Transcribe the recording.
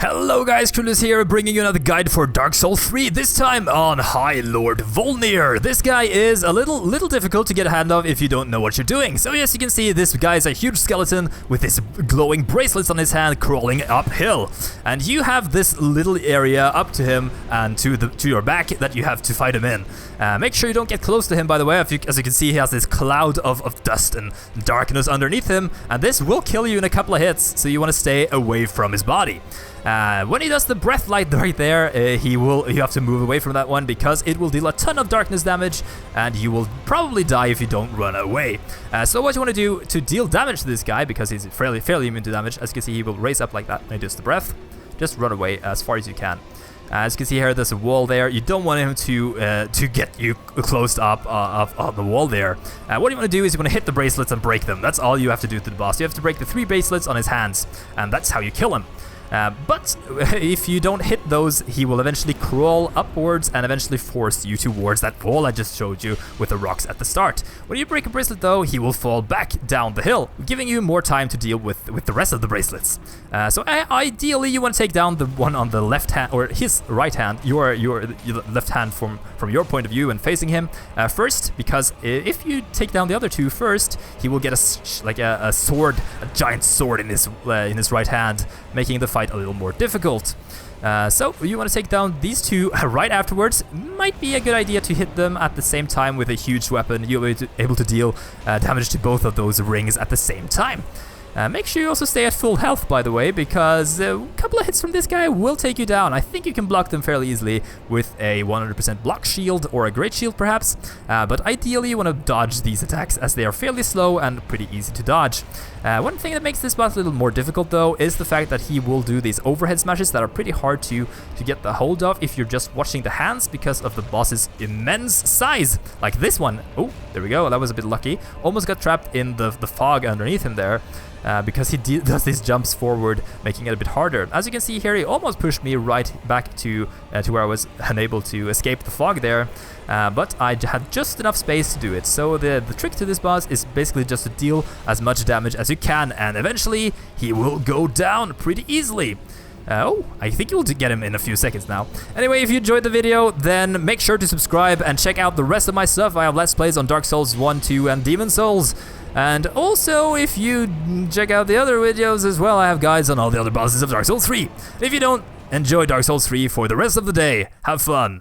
Hello guys, Krulus here, bringing you another guide for Dark Souls 3, this time on High Lord Wolnir. This guy is a little difficult to get a hand of if you don't know what you're doing. So yes, you can see this guy is a huge skeleton with his glowing bracelets on his hand crawling uphill. And you have this little area up to him and to your back that you have to fight him in. Make sure you don't get close to him, by the way. As you can see, he has this cloud of dust and darkness underneath him, and this will kill you in a couple of hits, so you want to stay away from his body. When he does the breath light right there, you have to move away from that one because it will deal a ton of darkness damage and you will probably die if you don't run away. So what you want to do to deal damage to this guy, because he's fairly immune to damage, as you can see, he will raise up like that when he does the breath. Just run away as far as you can. As you can see here, there's a wall there. You don't want him to get you closed up on the wall there. What you want to do is you want to hit the bracelets and break them. That's all you have to do to the boss. You have to break the 3 bracelets on his hands, and that's how you kill him. But if you don't hit those, he will eventually crawl upwards and eventually force you towards that wall I just showed you with the rocks at the start. When you break a bracelet though, he will fall back down the hill, giving you more time to deal with the rest of the bracelets. So ideally you want to take down the one on the left hand, or his right hand, your left hand from your point of view and facing him first, because if you take down the other 2 first, he will get a sword, a giant sword in his right hand, making the fight a little more difficult. So you want to take down these 2 right afterwards. Might be a good idea to hit them at the same time with a huge weapon. You'll be able to deal damage to both of those rings at the same time. Make sure you also stay at full health, by the way, because a couple of hits from this guy will take you down. I think you can block them fairly easily with a 100% block shield or a great shield perhaps, but ideally you want to dodge these attacks as they are fairly slow and pretty easy to dodge. One thing that makes this boss a little more difficult though is the fact that he will do these overhead smashes that are pretty hard to get the hold of if you're just watching the hands because of the boss's immense size, like this one. Oh, there we go, that was a bit lucky. Almost got trapped in the fog underneath him there. Because he does these jumps forward, making it a bit harder. As you can see here, he almost pushed me right back to where I was unable to escape the fog there, but I had just enough space to do it. So the trick to this boss is basically just to deal as much damage as you can, and eventually he will go down pretty easily. Oh, I think you'll get him in a few seconds now. Anyway, if you enjoyed the video, then make sure to subscribe and check out the rest of my stuff. I have Let's Plays on Dark Souls 1, 2, and Demon Souls. And also, if you check out the other videos as well, I have guides on all the other bosses of Dark Souls 3. If you don't, enjoy Dark Souls 3 for the rest of the day. Have fun!